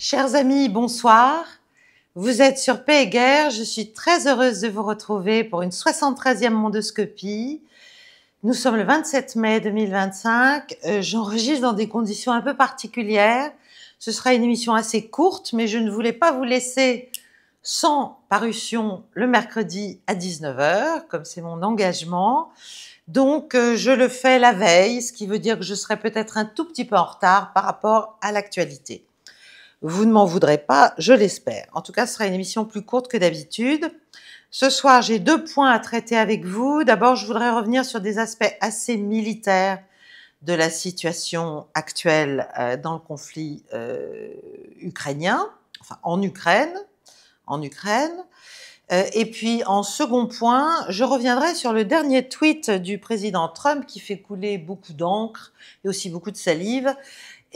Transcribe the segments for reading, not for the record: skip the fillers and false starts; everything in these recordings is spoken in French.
Chers amis, bonsoir. Vous êtes sur Paix et Guerre. Je suis très heureuse de vous retrouver pour une 73e mondoscopie. Nous sommes le 27 mai 2025. J'enregistre dans des conditions un peu particulières. Ce sera une émission assez courte, mais je ne voulais pas vous laisser sans parution le mercredi à 19h, comme c'est mon engagement. Donc, je le fais la veille, ce qui veut dire que je serai peut-être un tout petit peu en retard par rapport à l'actualité. Vous ne m'en voudrez pas, je l'espère. En tout cas, ce sera une émission plus courte que d'habitude. Ce soir, j'ai 2 points à traiter avec vous. D'abord, je voudrais revenir sur des aspects assez militaires de la situation actuelle dans le conflit ukrainien, enfin en Ukraine. Et puis, en second point, je reviendrai sur le dernier tweet du président Trump qui fait couler beaucoup d'encre et aussi beaucoup de salive.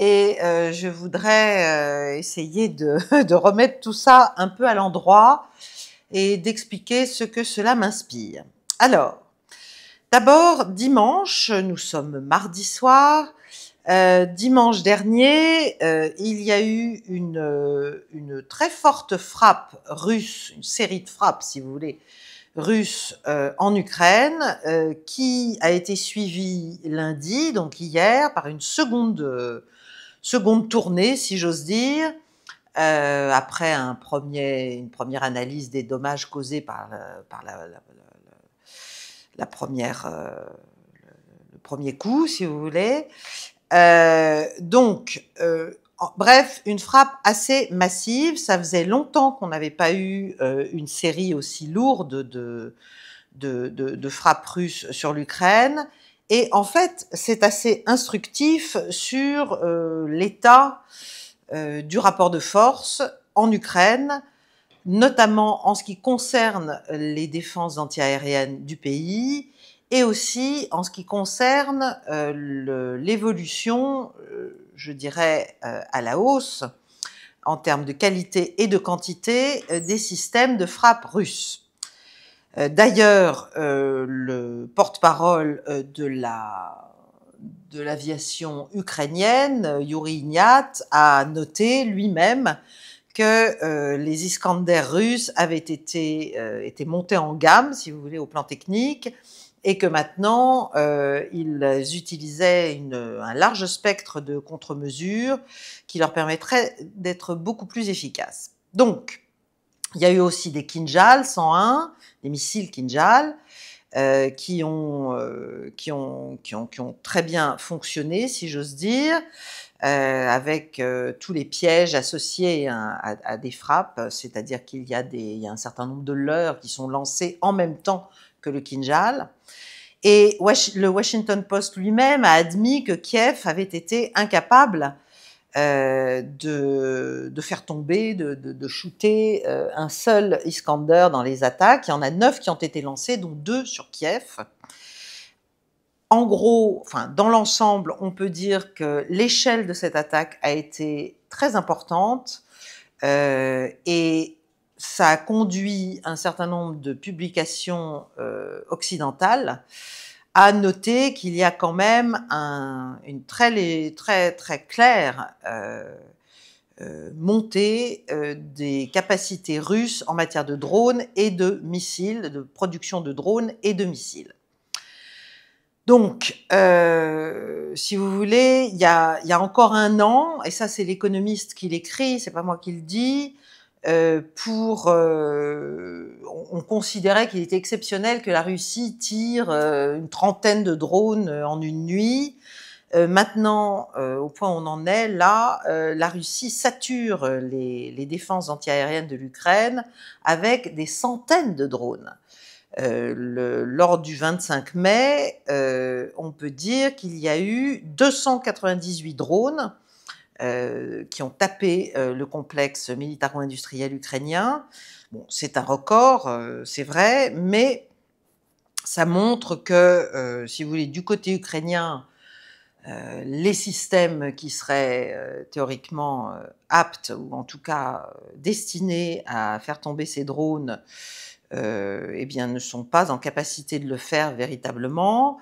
Et je voudrais essayer de remettre tout ça un peu à l'endroit et d'expliquer ce que cela m'inspire. Alors, d'abord, dimanche, nous sommes mardi soir. Dimanche dernier, il y a eu une très forte frappe russe, une série de frappes, si vous voulez, russe en Ukraine, qui a été suivie lundi, donc hier, par une seconde tournée, si j'ose dire, après une première analyse des dommages causés par le premier coup, si vous voulez. Bref, une frappe assez massive. Ça faisait longtemps qu'on n'avait pas eu une série aussi lourde de frappes russes sur l'Ukraine. Et en fait, c'est assez instructif sur l'état du rapport de force en Ukraine, notamment en ce qui concerne les défenses antiaériennes du pays et aussi en ce qui concerne l'évolution, je dirais, à la hausse en termes de qualité et de quantité des systèmes de frappe russes. D'ailleurs, le porte-parole de l'aviation ukrainienne, Yuri Ignat, a noté lui-même que les Iskander russes avaient été montés en gamme, si vous voulez, au plan technique, et que maintenant, ils utilisaient un large spectre de contre-mesures qui leur permettrait d'être beaucoup plus efficaces. Donc, il y a eu aussi des Kinjal 101, des missiles Kinjal, qui ont très bien fonctionné, si j'ose dire, avec tous les pièges associés à des frappes, c'est-à-dire qu'il y a un certain nombre de leurres qui sont lancés en même temps que le Kinjal. Et le Washington Post lui-même a admis que Kiev avait été incapable de faire tomber, de shooter un seul Iskander dans les attaques. Il y en a 9 qui ont été lancés, dont 2 sur Kiev. En gros, enfin, dans l'ensemble, on peut dire que l'échelle de cette attaque a été très importante et ça a conduit un certain nombre de publications occidentales à noter qu'il y a quand même une très claire montée des capacités russes en matière de drones et de missiles, de production de drones et de missiles. Donc, si vous voulez, il y a encore un an, et ça c'est l'économiste qui l'écrit, c'est pas moi qui le dis, on considérait qu'il était exceptionnel que la Russie tire une trentaine de drones en une nuit. Maintenant, au point où on en est, là, la Russie sature les défenses antiaériennes de l'Ukraine avec des centaines de drones. Lors du 25 mai, on peut dire qu'il y a eu 298 drones qui ont tapé le complexe militaro-industriel ukrainien. Bon, c'est un record, c'est vrai, mais ça montre que, si vous voulez, du côté ukrainien, les systèmes qui seraient théoriquement aptes, ou en tout cas destinés à faire tomber ces drones, eh bien, ne sont pas en capacité de le faire véritablement.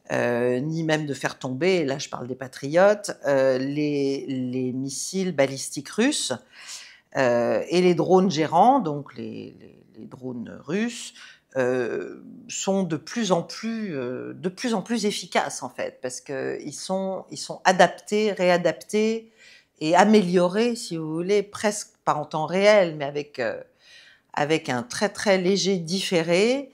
ni même de faire tomber, là je parle des patriotes, les missiles balistiques russes et les drones gérants, donc les drones russes, sont de plus en plus efficaces en fait, parce qu'ils sont adaptés, réadaptés et améliorés, si vous voulez, presque pas en temps réel, mais avec un très très léger différé.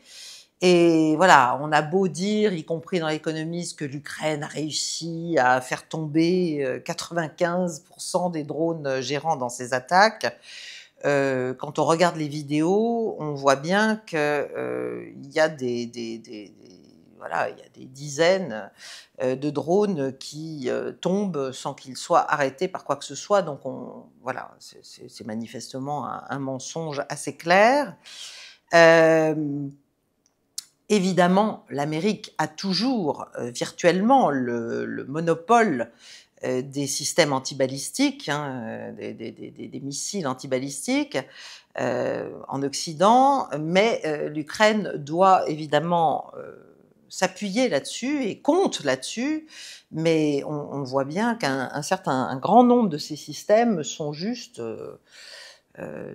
Et voilà, on a beau dire, y compris dans l'économiste, que l'Ukraine a réussi à faire tomber 95% des drones gérants dans ses attaques. Quand on regarde les vidéos, on voit bien que il y a voilà, il y a des dizaines de drones qui tombent sans qu'ils soient arrêtés par quoi que ce soit. Donc voilà, c'est manifestement un mensonge assez clair. Évidemment, l'Amérique a toujours virtuellement le monopole des systèmes antibalistiques, hein, des missiles antibalistiques en Occident, mais l'Ukraine doit évidemment s'appuyer là-dessus et compte là-dessus, mais on voit bien un grand nombre de ces systèmes sont juste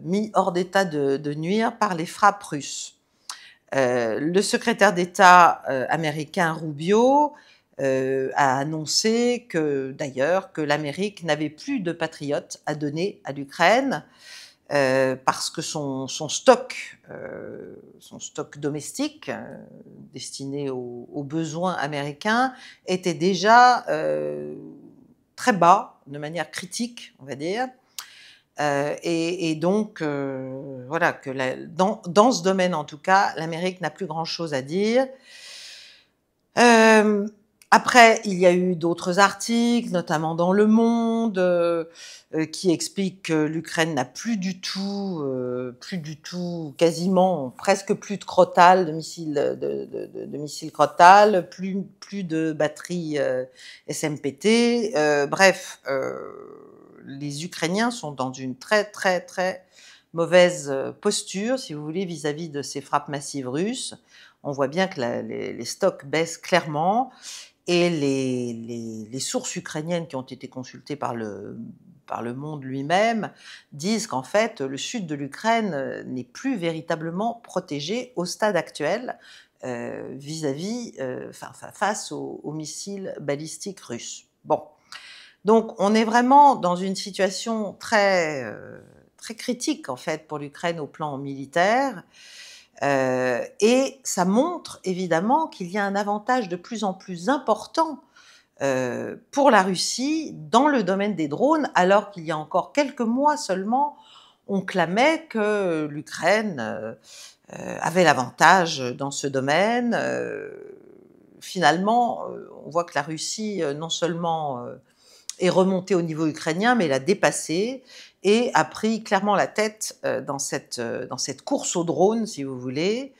mis hors d'état de nuire par les frappes russes. Le secrétaire d'État américain Rubio a annoncé d'ailleurs que l'Amérique n'avait plus de patriotes à donner à l'Ukraine parce que son stock domestique destiné aux besoins américains était déjà très bas, de manière critique, on va dire. Et donc, voilà, dans ce domaine en tout cas, l'Amérique n'a plus grand-chose à dire. Après, il y a eu d'autres articles, notamment dans Le Monde, qui expliquent que l'Ukraine n'a plus du tout, quasiment, presque plus de Crotale, de missiles Crotale, plus de batteries SMPT. Bref, les Ukrainiens sont dans une très très très mauvaise posture, si vous voulez, vis-à-vis de ces frappes massives russes. On voit bien que les stocks baissent clairement et les sources ukrainiennes qui ont été consultées par le Monde lui-même disent qu'en fait, le sud de l'Ukraine n'est plus véritablement protégé au stade actuel face aux missiles balistiques russes. Bon. Donc, on est vraiment dans une situation très, très critique, en fait, pour l'Ukraine au plan militaire. Et ça montre, évidemment, qu'il y a un avantage de plus en plus important pour la Russie dans le domaine des drones, alors qu'il y a encore quelques mois seulement, on clamait que l'Ukraine avait l'avantage dans ce domaine. Finalement, on voit que la Russie, non seulement est remontée au niveau ukrainien, mais l'a dépassé et a pris clairement la tête dans cette course aux drones, si vous voulez,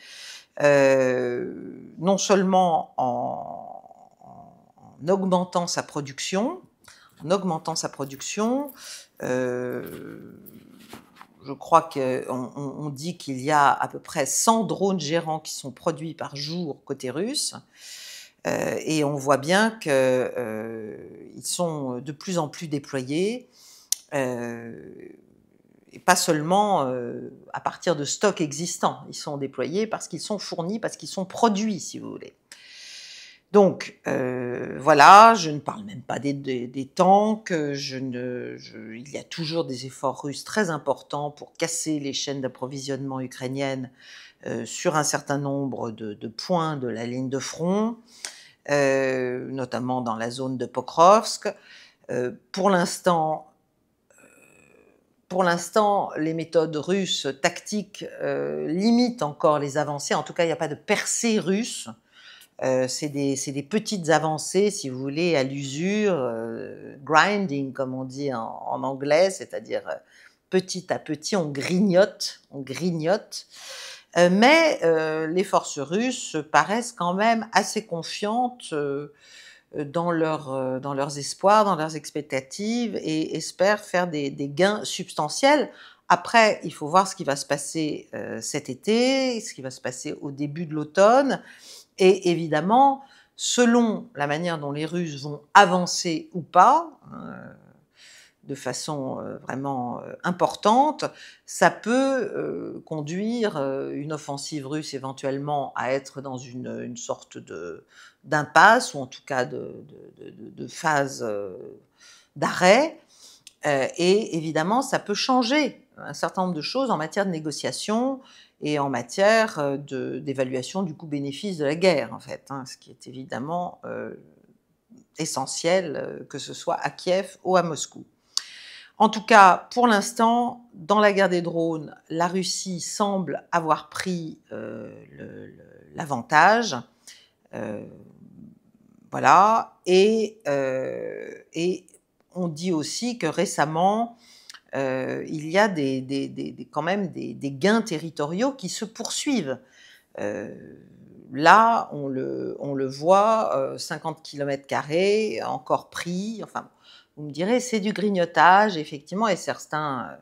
non seulement en augmentant sa production, je crois qu'on dit qu'il y a à peu près 100 drones gérants qui sont produits par jour côté russe. Et on voit bien qu'ils sont de plus en plus déployés, et pas seulement à partir de stocks existants. Ils sont déployés parce qu'ils sont fournis, parce qu'ils sont produits, si vous voulez. Donc, voilà, je ne parle même pas des tanks, il y a toujours des efforts russes très importants pour casser les chaînes d'approvisionnement ukrainiennes sur un certain nombre de points de la ligne de front, notamment dans la zone de Pokrovsk. Pour l'instant, les méthodes russes tactiques limitent encore les avancées. En tout cas, il n'y a pas de percée russe. C'est des petites avancées, si vous voulez, à l'usure, grinding, comme on dit en anglais, c'est-à-dire petit à petit, on grignote. Mais les forces russes paraissent quand même assez confiantes dans leurs espoirs, dans leurs expectatives et espèrent faire des gains substantiels. Après, il faut voir ce qui va se passer cet été, ce qui va se passer au début de l'automne. Et évidemment, selon la manière dont les Russes vont avancer ou pas, de façon vraiment importante, ça peut conduire une offensive russe éventuellement à être dans une sorte d'impasse, ou en tout cas de phase d'arrêt. Et évidemment, ça peut changer un certain nombre de choses en matière de négociation et en matière d'évaluation du coût-bénéfice de la guerre, en fait, ce qui est évidemment essentiel, que ce soit à Kiev ou à Moscou. En tout cas, pour l'instant, dans la guerre des drones, la Russie semble avoir pris l'avantage. Voilà. Et on dit aussi que récemment, il y a quand même des gains territoriaux qui se poursuivent. Là, on le voit, 50 km² encore pris. Enfin, vous me direz, c'est du grignotage, effectivement, et certains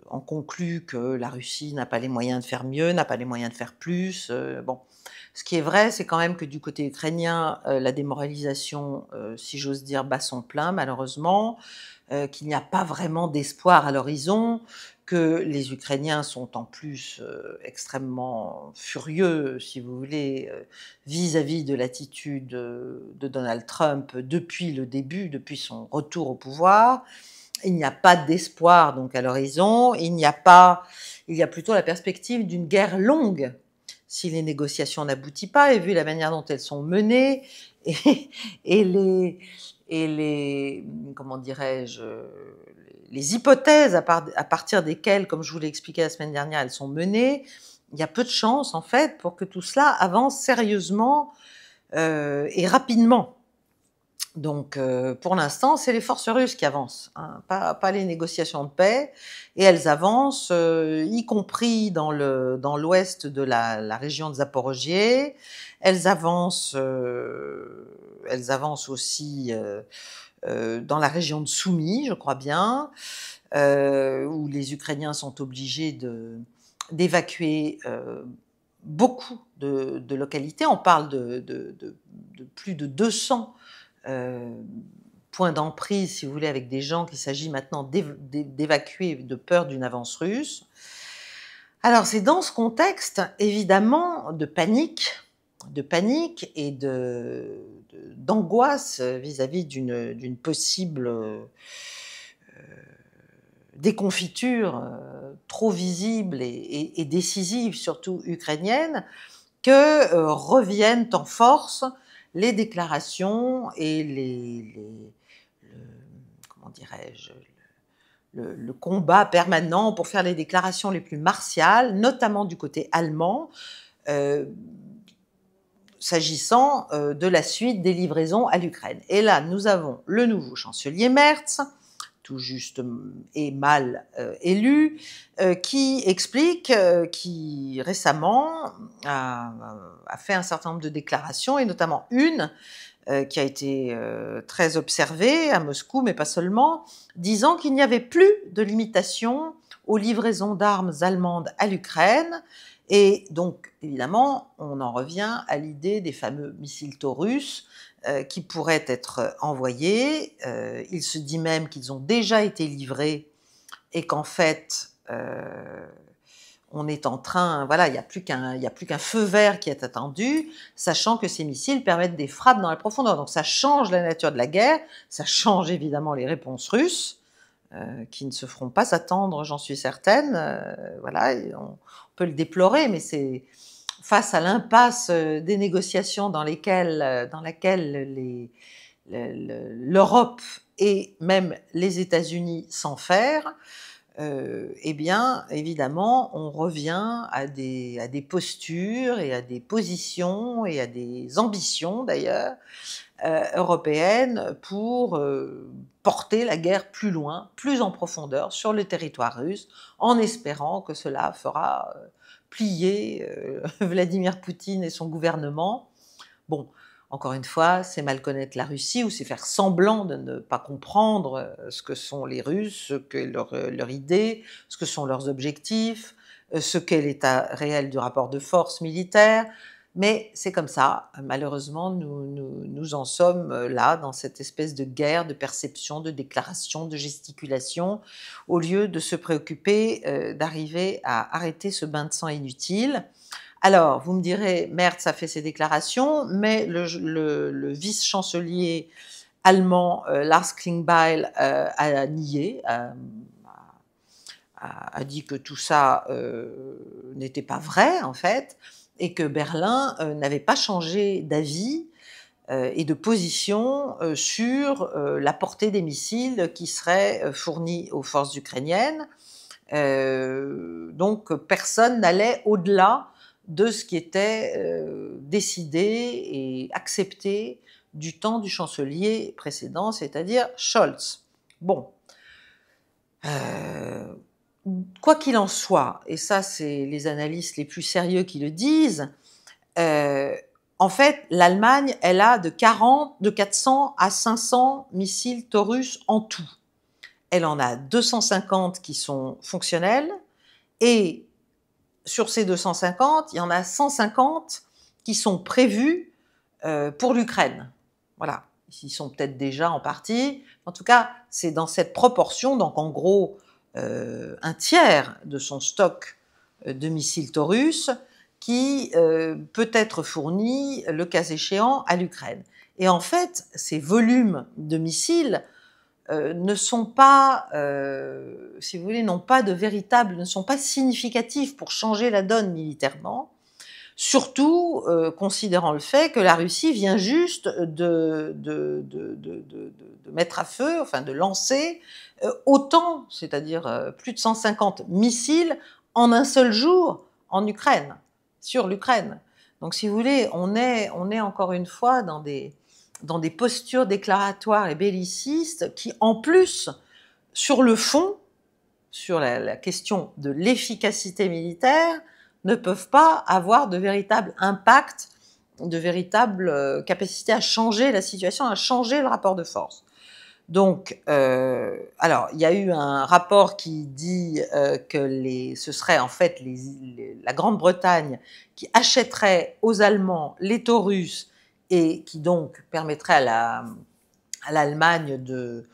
en concluent que la Russie n'a pas les moyens de faire mieux, n'a pas les moyens de faire plus. Bon, ce qui est vrai, c'est quand même que du côté ukrainien, la démoralisation, si j'ose dire, bat son plein, malheureusement, qu'il n'y a pas vraiment d'espoir à l'horizon, que les Ukrainiens sont en plus extrêmement furieux, si vous voulez, vis-à-vis de l'attitude de Donald Trump depuis le début, depuis son retour au pouvoir. Il n'y a pas d'espoir donc à l'horizon, il y a plutôt la perspective d'une guerre longue si les négociations n'aboutissent pas, et vu la manière dont elles sont menées, et les comment dirais-je, les hypothèses à partir desquelles, comme je vous l'ai expliqué la semaine dernière, elles sont menées, il y a peu de chances, en fait, pour que tout cela avance sérieusement et rapidement. Donc, pour l'instant, c'est les forces russes qui avancent, pas les négociations de paix, et elles avancent, y compris dans l'ouest de la région de Zaporožié. Elles avancent aussi dans la région de Soumy, je crois bien, où les Ukrainiens sont obligés d'évacuer beaucoup de localités. On parle de plus de 200 points d'emprise, si vous voulez, avec des gens qu'il s'agit maintenant d'évacuer de peur d'une avance russe. Alors, c'est dans ce contexte, évidemment, de panique et d'angoisse vis-à-vis d'une possible déconfiture trop visible et décisive, surtout ukrainienne, que reviennent en force les déclarations et comment dirais-je, le combat permanent pour faire les déclarations les plus martiales, notamment du côté allemand, s'agissant de la suite des livraisons à l'Ukraine. Et là, nous avons le nouveau chancelier Merz, tout juste et mal élu, qui explique, qui récemment a fait un certain nombre de déclarations, et notamment une qui a été très observée à Moscou, mais pas seulement, disant qu'il n'y avait plus de limitation aux livraisons d'armes allemandes à l'Ukraine. Et donc, évidemment, on en revient à l'idée des fameux missiles Taurus qui pourraient être envoyés. Il se dit même qu'ils ont déjà été livrés et qu'en fait, on est en train, voilà, il n'y a plus qu'un feu vert qui est attendu, sachant que ces missiles permettent des frappes dans la profondeur. Donc ça change la nature de la guerre, ça change évidemment les réponses russes, qui ne se feront pas attendre, j'en suis certaine. Voilà, on peut le déplorer, mais c'est face à l'impasse des négociations dans laquelle l'Europe et même les États-Unis s'enferrent. Eh bien, évidemment, on revient à des postures et à des positions et à des ambitions, d'ailleurs, européennes pour porter la guerre plus loin, plus en profondeur sur le territoire russe, en espérant que cela fera plier Vladimir Poutine et son gouvernement. Bon, encore une fois, c'est mal connaître la Russie ou c'est faire semblant de ne pas comprendre ce que sont les Russes, ce qu'est leur idée, ce que sont leurs objectifs, ce qu'est l'état réel du rapport de force militaire. Mais c'est comme ça, malheureusement, nous en sommes là, dans cette espèce de guerre de perception, de déclaration, de gesticulation, au lieu de se préoccuper d'arriver à arrêter ce bain de sang inutile. Alors, vous me direz, Merz a fait ses déclarations, mais le vice-chancelier allemand Lars Klingbeil a nié, a dit que tout ça n'était pas vrai, en fait, et que Berlin n'avait pas changé d'avis et de position sur la portée des missiles qui seraient fournis aux forces ukrainiennes. Donc, personne n'allait au-delà de ce qui était décidé et accepté du temps du chancelier précédent, c'est-à-dire Scholz. Bon. Quoi qu'il en soit, et ça c'est les analystes les plus sérieux qui le disent, en fait l'Allemagne elle a de 400 à 500 missiles Taurus en tout. Elle en a 250 qui sont fonctionnels et sur ces 250, il y en a 150 qui sont prévus pour l'Ukraine. Voilà, ils sont peut-être déjà en partie. En tout cas, c'est dans cette proportion, donc en gros, un tiers de son stock de missiles Taurus qui peut être fourni, le cas échéant, à l'Ukraine. Et en fait, ces volumes de missiles ne sont pas, si vous voulez, n'ont pas de véritable, ne sont pas significatifs pour changer la donne militairement. Surtout considérant le fait que la Russie vient juste de mettre à feu, enfin de lancer autant, c'est-à-dire plus de 150 missiles en un seul jour en Ukraine, sur l'Ukraine. Donc si vous voulez, on est encore une fois dans des postures déclaratoires et bellicistes qui, en plus, sur le fond, sur la question de l'efficacité militaire, ne peuvent pas avoir de véritable impact, de véritable capacité à changer la situation, à changer le rapport de force. Donc, alors, il y a eu un rapport qui dit que ce serait en fait la Grande-Bretagne qui achèterait aux Allemands les Taurus et qui donc permettrait à l'Allemagne de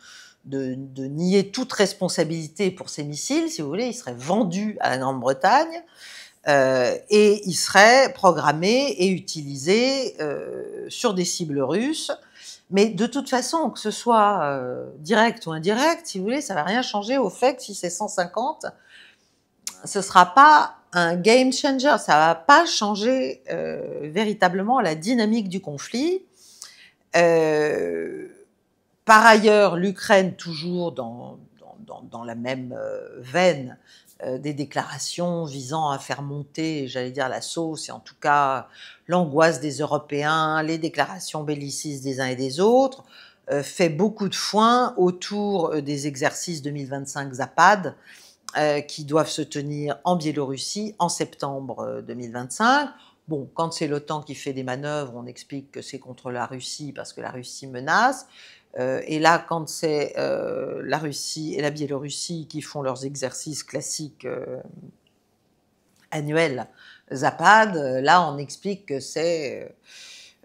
nier toute responsabilité pour ces missiles, si vous voulez, ils seraient vendus à la Grande-Bretagne. Et il serait programmé et utilisé sur des cibles russes. Mais de toute façon, que ce soit direct ou indirect, si vous voulez, ça ne va rien changer au fait que si c'est 150, ce ne sera pas un game changer, ça ne va pas changer véritablement la dynamique du conflit. Par ailleurs, l'Ukraine, toujours dans la même veine, des déclarations visant à faire monter, j'allais dire, la sauce, et en tout cas l'angoisse des Européens, les déclarations bellicistes des uns et des autres, fait beaucoup de foin autour des exercices 2025 Zapad qui doivent se tenir en Biélorussie en septembre 2025. Bon, quand c'est l'OTAN qui fait des manœuvres, on explique que c'est contre la Russie parce que la Russie menace. Et là, quand c'est la Russie et la Biélorussie qui font leurs exercices classiques annuels Zapad, là, on explique que c'est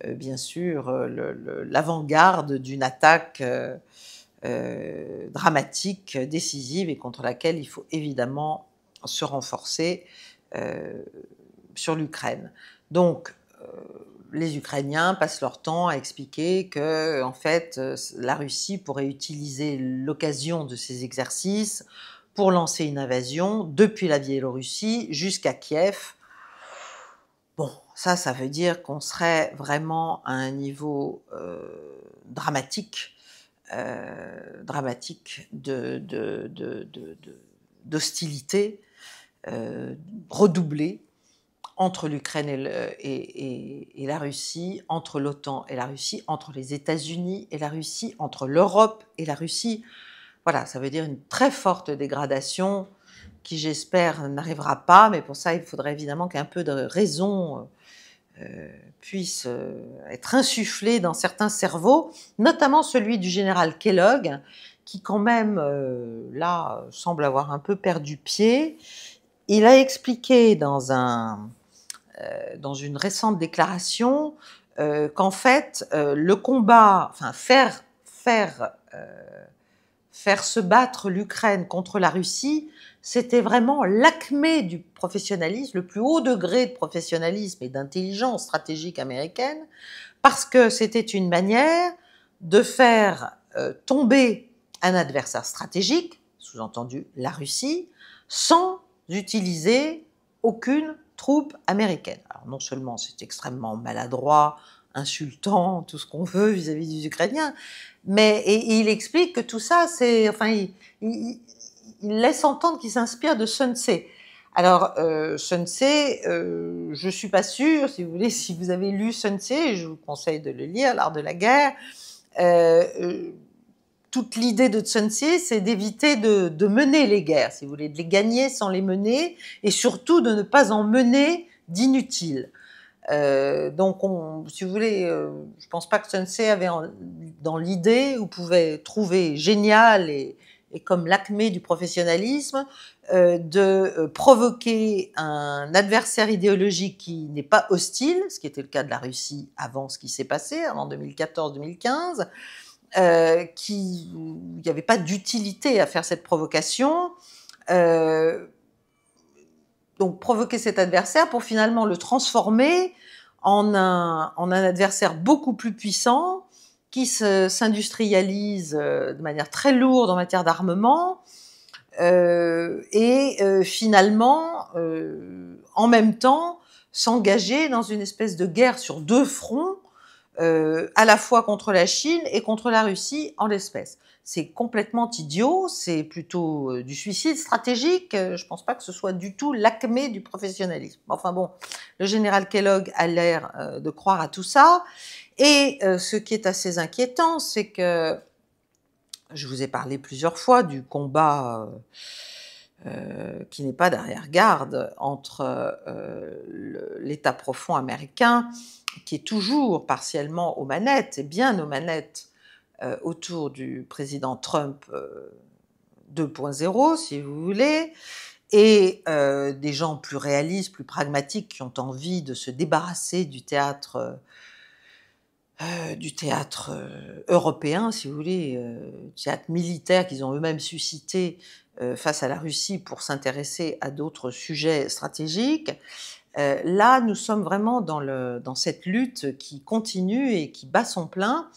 bien sûr l'avant-garde d'une attaque dramatique, décisive et contre laquelle il faut évidemment se renforcer sur l'Ukraine. Donc, les Ukrainiens passent leur temps à expliquer que, en fait, la Russie pourrait utiliser l'occasion de ces exercices pour lancer une invasion depuis la Biélorussie jusqu'à Kiev. Bon, ça veut dire qu'on serait vraiment à un niveau dramatique d'hostilité redoublée entre l'Ukraine et la Russie, entre l'OTAN et la Russie, entre les États-Unis et la Russie, entre l'Europe et la Russie. Voilà, ça veut dire une très forte dégradation qui, j'espère, n'arrivera pas, mais pour ça, il faudrait évidemment qu'un peu de raison puisse être insufflée dans certains cerveaux, notamment celui du général Kellogg, qui quand même, là, semble avoir un peu perdu pied. Il a expliqué dans un dans une récente déclaration qu'en fait, le combat, enfin faire se battre l'Ukraine contre la Russie, c'était vraiment l'acmé du professionnalisme, le plus haut degré de professionnalisme et d'intelligence stratégique américaine, parce que c'était une manière de faire tomber un adversaire stratégique, sous-entendu la Russie, sans utiliser aucune troupe américaine. Alors non seulement c'est extrêmement maladroit, insultant, tout ce qu'on veut vis-à-vis des Ukrainiens, mais et il explique que tout ça, c'est, enfin, il laisse entendre qu'il s'inspire de Sun Tse. Alors, Sun Tse, je suis pas sûre, si vous voulez, si vous avez lu Sun Tse, je vous conseille de le lire, L'art de la guerre. Toute l'idée de Sun Tse, c'est d'éviter de mener les guerres, si vous voulez, de les gagner sans les mener, et surtout de ne pas en mener d'inutiles. Donc, si vous voulez, je pense pas que Sun Tse avait dans l'idée, ou pouvait trouver génial et comme l'acmé du professionnalisme, de provoquer un adversaire idéologique qui n'est pas hostile, ce qui était le cas de la Russie avant ce qui s'est passé, avant 2014-2015, il n'y avait pas d'utilité à faire cette provocation. Donc provoquer cet adversaire pour finalement le transformer en un adversaire beaucoup plus puissant, qui s'industrialise de manière très lourde en matière d'armement, et finalement, en même temps, s'engager dans une espèce de guerre sur deux fronts, à la fois contre la Chine et contre la Russie en l'espèce. C'est complètement idiot, c'est plutôt du suicide stratégique, je pense pas que ce soit du tout l'acmé du professionnalisme. Enfin bon, le général Kellogg a l'air de croire à tout ça, et ce qui est assez inquiétant, c'est que, je vous ai parlé plusieurs fois du combat qui n'est pas d'arrière-garde entre l'État profond américain, qui est toujours partiellement aux manettes, et bien aux manettes, autour du président Trump 2.0, si vous voulez, et des gens plus réalistes, plus pragmatiques, qui ont envie de se débarrasser du théâtre européen, si vous voulez, théâtre militaire qu'ils ont eux-mêmes suscité face à la Russie pour s'intéresser à d'autres sujets stratégiques. Là, nous sommes vraiment dans cette lutte qui continue et qui bat son plein.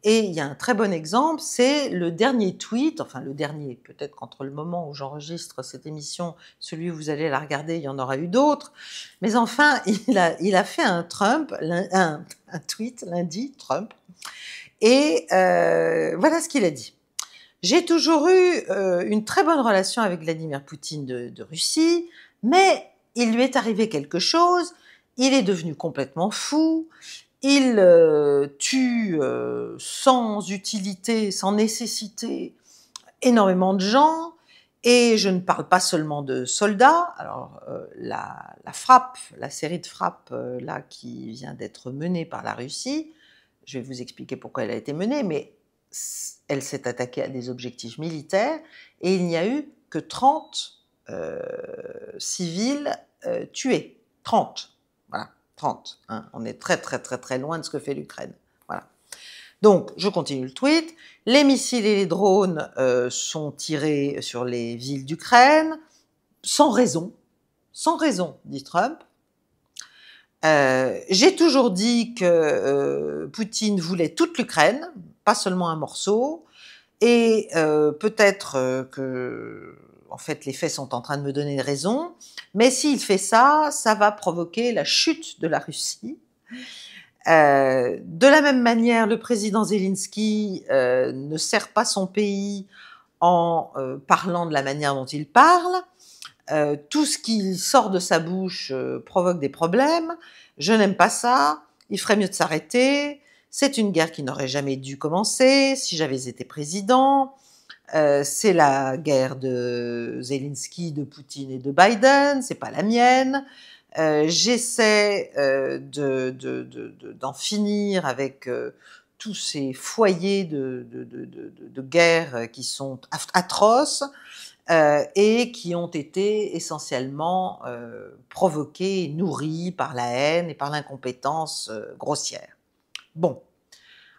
Et il y a un très bon exemple, c'est le dernier tweet, enfin le dernier, peut-être qu'entre le moment où j'enregistre cette émission, celui où vous allez la regarder, il y en aura eu d'autres. Mais enfin, il a fait un tweet lundi, Trump, et voilà ce qu'il a dit. J'ai toujours eu une très bonne relation avec Vladimir Poutine de Russie, mais il lui est arrivé quelque chose, il est devenu complètement fou, il tue sans utilité, sans nécessité, énormément de gens, et je ne parle pas seulement de soldats. Alors la frappe, la série de frappes là qui vient d'être menée par la Russie, je vais vous expliquer pourquoi elle a été menée, mais elle s'est attaquée à des objectifs militaires, et il n'y a eu que 30 civils tués. 30, voilà. 30. Hein. On est très, très, très, très loin de ce que fait l'Ukraine. Voilà. Donc, je continue le tweet. Les missiles et les drones sont tirés sur les villes d'Ukraine, sans raison, dit Trump. J'ai toujours dit que Poutine voulait toute l'Ukraine, pas seulement un morceau, et peut-être que, en fait, les faits sont en train de me donner raison, mais s'il fait ça, ça va provoquer la chute de la Russie. De la même manière, le président Zelensky ne sert pas son pays en parlant de la manière dont il parle. Tout ce qui sort de sa bouche provoque des problèmes. Je n'aime pas ça. Il ferait mieux de s'arrêter. C'est une guerre qui n'aurait jamais dû commencer si j'avais été président. C'est la guerre de Zelensky, de Poutine et de Biden. C'est pas la mienne. J'essaie d'en finir avec tous ces foyers de guerre qui sont atroces. et qui ont été essentiellement provoqués, nourris par la haine et par l'incompétence grossière. Bon,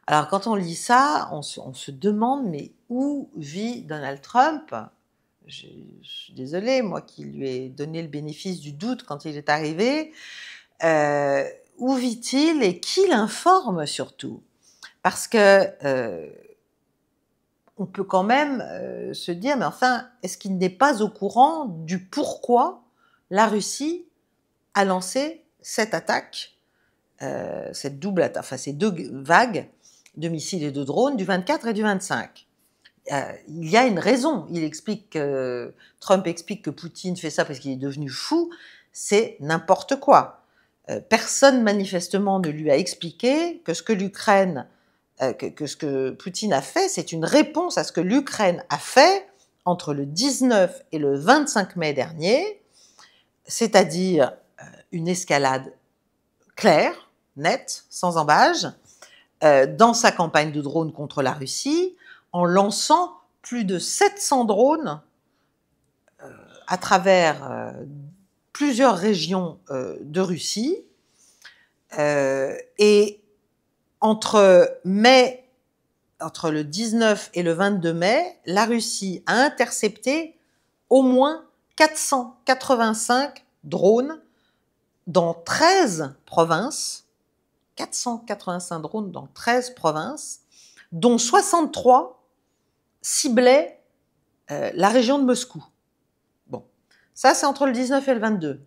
alors quand on lit ça, on se demande, mais où vit Donald Trump? Je suis désolée, moi qui lui ai donné le bénéfice du doute quand il est arrivé, où vit-il et qui l'informe surtout? Parce que on peut quand même se dire, mais enfin, est-ce qu'il n'est pas au courant du pourquoi la Russie a lancé cette attaque, cette double attaque, enfin ces deux vagues de missiles et de drones du 24 et du 25? Il y a une raison. Trump explique que Poutine fait ça parce qu'il est devenu fou. C'est n'importe quoi. Personne manifestement ne lui a expliqué que ce que l'Ukraine, que ce que Poutine a fait, c'est une réponse à ce que l'Ukraine a fait entre le 19 et le 25 mai dernier, c'est-à-dire une escalade claire, nette, sans embâge, dans sa campagne de drones contre la Russie, en lançant plus de 700 drones à travers plusieurs régions de Russie. Et entre le 19 et le 22 mai, la Russie a intercepté au moins 485 drones dans 13 provinces, 485 drones dans 13 provinces, dont 63 ciblaient la région de Moscou. Bon, ça c'est entre le 19 et le 22.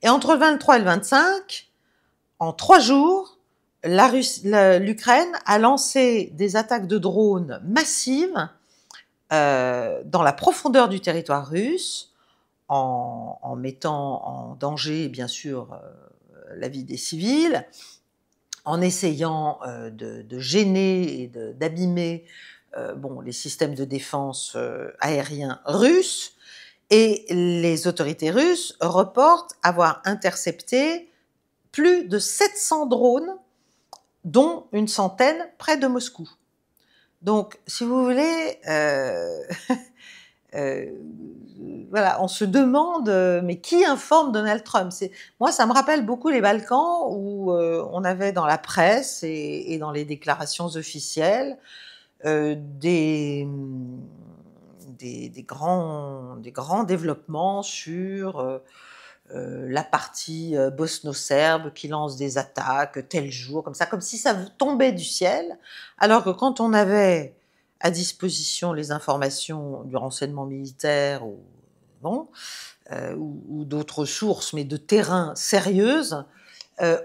Et entre le 23 et le 25, en 3 jours, l'Ukraine a lancé des attaques de drones massives dans la profondeur du territoire russe, en mettant en danger, bien sûr, la vie des civils, en essayant de gêner et d'abîmer les systèmes de défense aériens russes. Et les autorités russes reportent avoir intercepté plus de 700 drones, dont une centaine près de Moscou. Donc, si vous voulez, voilà, on se demande, mais qui informe Donald Trump? Moi, ça me rappelle beaucoup les Balkans où on avait dans la presse et dans les déclarations officielles des grands développements sur la partie bosno-serbe qui lance des attaques tel jour, comme ça, comme si ça tombait du ciel, alors que quand on avait à disposition les informations du renseignement militaire ou d'autres sources, mais de terrain sérieuses,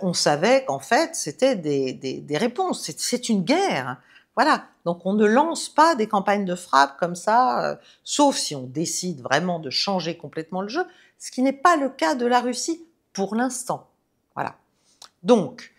on savait qu'en fait, c'était des réponses. C'est une guerre. Voilà. Donc, on ne lance pas des campagnes de frappe comme ça, sauf si on décide vraiment de changer complètement le jeu, ce qui n'est pas le cas de la Russie pour l'instant. Voilà. Donc,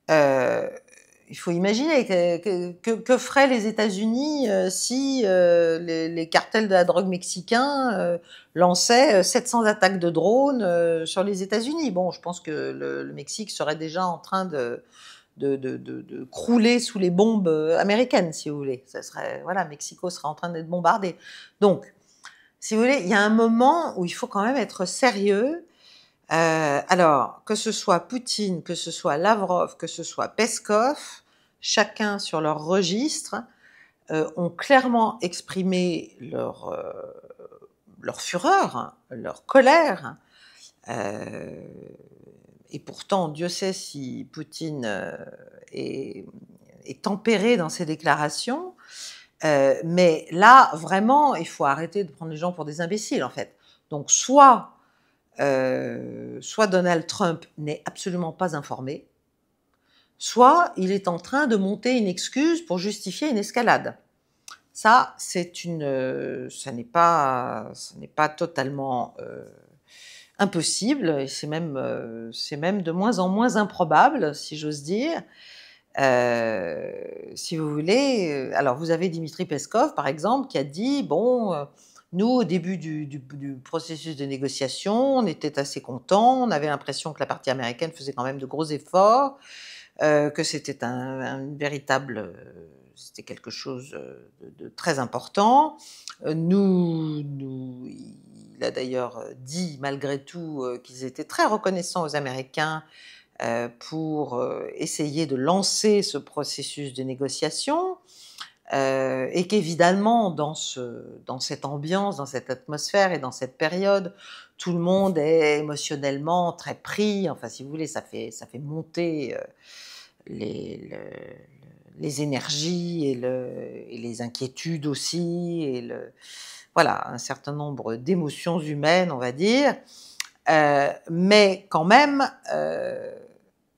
il faut imaginer que feraient les États-Unis si les cartels de la drogue mexicains lançaient 700 attaques de drones sur les États-Unis. Bon, je pense que le Mexique serait déjà en train de crouler sous les bombes américaines, si vous voulez. Ça serait, voilà, Mexico serait en train d'être bombardé. Donc, si vous voulez, il y a un moment où il faut quand même être sérieux. Alors, que ce soit Poutine, que ce soit Lavrov, que ce soit Peskov, chacun sur leur registre, ont clairement exprimé leur fureur, leur colère. Et pourtant, Dieu sait si Poutine est tempéré dans ses déclarations. Mais là, vraiment, il faut arrêter de prendre les gens pour des imbéciles, en fait. Donc, soit Donald Trump n'est absolument pas informé, soit il est en train de monter une excuse pour justifier une escalade. Ça, ça n'est pas totalement impossible, et c'est même de moins en moins improbable, si j'ose dire. Si vous voulez, alors vous avez Dmitri Peskov, par exemple, qui a dit, nous, au début du processus de négociation, on était assez contents, on avait l'impression que la partie américaine faisait quand même de gros efforts, que c'était un véritable c'était quelque chose de très important. Il a d'ailleurs dit malgré tout qu'ils étaient très reconnaissants aux Américains pour essayer de lancer ce processus de négociation. Et qu'évidemment, dans cette ambiance, dans cette atmosphère et dans cette période, tout le monde est émotionnellement très pris. Enfin, si vous voulez, ça fait monter les énergies et les inquiétudes aussi, voilà, un certain nombre d'émotions humaines, on va dire. Mais quand même,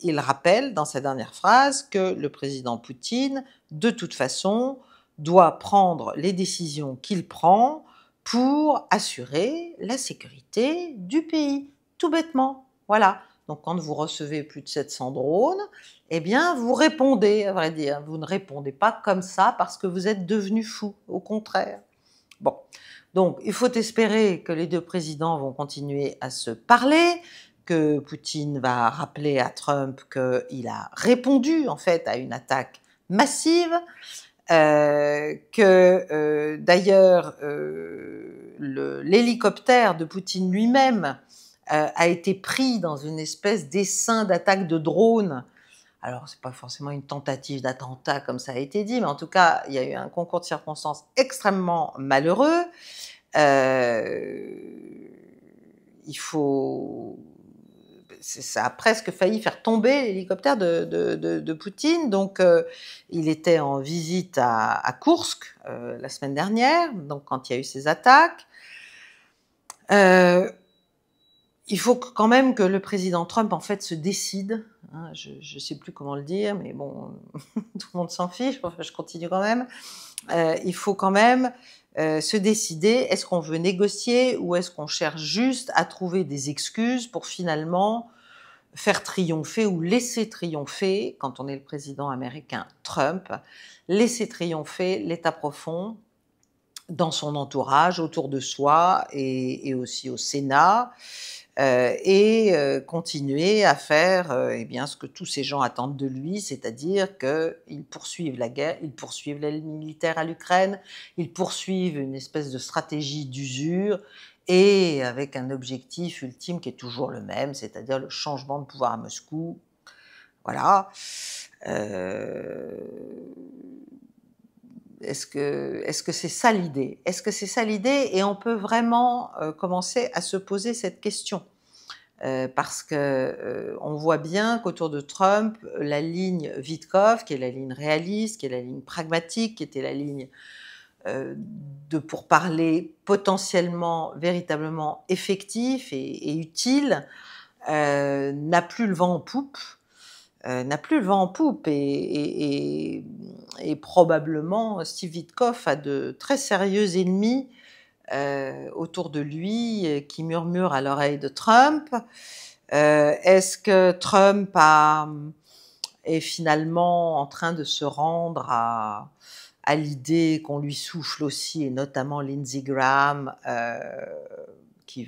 il rappelle dans sa dernière phrase que le président Poutine, de toute façon, doit prendre les décisions qu'il prend pour assurer la sécurité du pays, tout bêtement. Voilà. Donc, quand vous recevez plus de 700 drones, eh bien, vous répondez, à vrai dire. Vous ne répondez pas comme ça parce que vous êtes devenu fou, au contraire. Bon. Donc, il faut espérer que les deux présidents vont continuer à se parler, que Poutine va rappeler à Trump qu'il a répondu en fait à une attaque massive, que d'ailleurs l'hélicoptère de Poutine lui-même a été pris dans une espèce d'essaim d'attaque de drone. Alors, c'est pas forcément une tentative d'attentat comme ça a été dit, mais en tout cas, il y a eu un concours de circonstances extrêmement malheureux. Il faut... Ça a presque failli faire tomber l'hélicoptère de Poutine. Donc, il était en visite à Koursk la semaine dernière, donc quand il y a eu ces attaques. Il faut quand même que le président Trump, en fait, se décide. Hein, je ne sais plus comment le dire, mais bon, tout le monde s'en fiche. Enfin, je continue quand même. Il faut quand même se décider, est-ce qu'on veut négocier ou est-ce qu'on cherche juste à trouver des excuses pour finalement faire triompher ou laisser triompher, quand on est le président américain Trump, laisser triompher l'État profond dans son entourage, autour de soi et aussi au Sénat, continuer à faire eh bien, ce que tous ces gens attendent de lui, c'est-à-dire qu'ils poursuivent la guerre, ils poursuivent l'aide militaire à l'Ukraine, ils poursuivent une espèce de stratégie d'usure et avec un objectif ultime qui est toujours le même, c'est-à-dire le changement de pouvoir à Moscou. Voilà. Est-ce que c'est ça l'idée? Est-ce que c'est ça l'idée? Et on peut vraiment commencer à se poser cette question. Parce que on voit bien qu'autour de Trump, la ligne Witkoff, qui est la ligne réaliste, qui est la ligne pragmatique, qui était la ligne de pourparlers potentiellement, véritablement effectif et utile, n'a plus le vent en poupe. Et probablement Steve Witkoff a de très sérieux ennemis autour de lui qui murmurent à l'oreille de Trump. Est-ce que Trump est finalement en train de se rendre à l'idée qu'on lui souffle aussi, et notamment Lindsey Graham, qui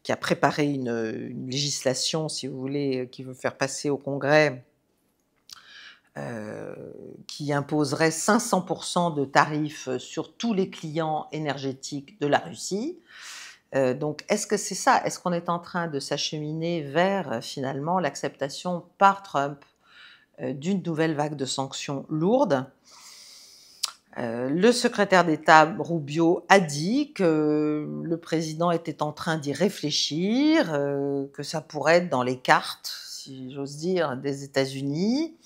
a préparé une législation, si vous voulez, qui veut faire passer au Congrès, qui imposerait 500% de tarifs sur tous les clients énergétiques de la Russie. Donc, est-ce que c'est ça? Est-ce qu'on est en train de s'acheminer vers, finalement, l'acceptation par Trump d'une nouvelle vague de sanctions lourdes? Le secrétaire d'État Rubio a dit que le président était en train d'y réfléchir, que ça pourrait être dans les cartes, si j'ose dire, des États-Unis.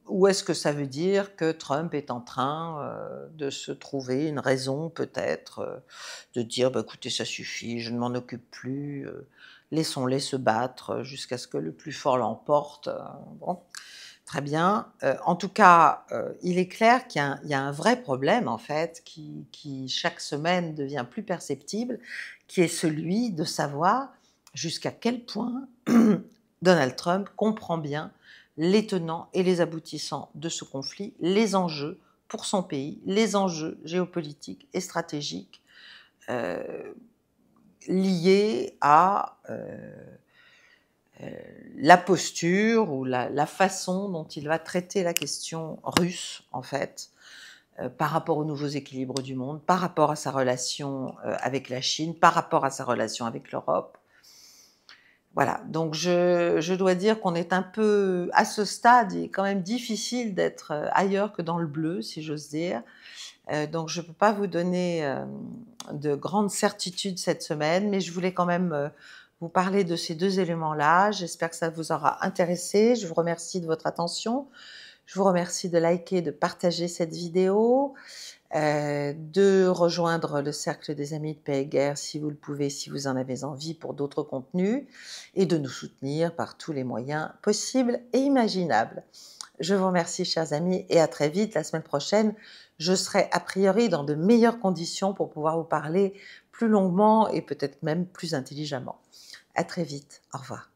Ou est-ce que ça veut dire que Trump est en train de se trouver une raison peut-être de dire bah, écoutez, ça suffit, je ne m'en occupe plus, laissons-les se battre jusqu'à ce que le plus fort l'emporte. Bon, très bien. En tout cas, il est clair qu'il y a un vrai problème en fait qui chaque semaine devient plus perceptible, qui est celui de savoir jusqu'à quel point Donald Trump comprend bien les tenants et les aboutissants de ce conflit, les enjeux pour son pays, les enjeux géopolitiques et stratégiques liés à la posture ou la façon dont il va traiter la question russe, en fait, par rapport aux nouveaux équilibres du monde, par rapport à sa relation avec la Chine, par rapport à sa relation avec l'Europe. Voilà, donc je dois dire qu'on est un peu, à ce stade, il est quand même difficile d'être ailleurs que dans le bleu, si j'ose dire. Donc je ne peux pas vous donner de grandes certitudes cette semaine, mais je voulais quand même vous parler de ces deux éléments-là. J'espère que ça vous aura intéressé. Je vous remercie de votre attention. Je vous remercie de liker, de partager cette vidéo, de rejoindre le cercle des amis de Paix et Guerre si vous le pouvez, si vous en avez envie pour d'autres contenus, et de nous soutenir par tous les moyens possibles et imaginables. Je vous remercie, chers amis, et à très vite. La semaine prochaine, je serai a priori dans de meilleures conditions pour pouvoir vous parler plus longuement et peut-être même plus intelligemment. À très vite. Au revoir.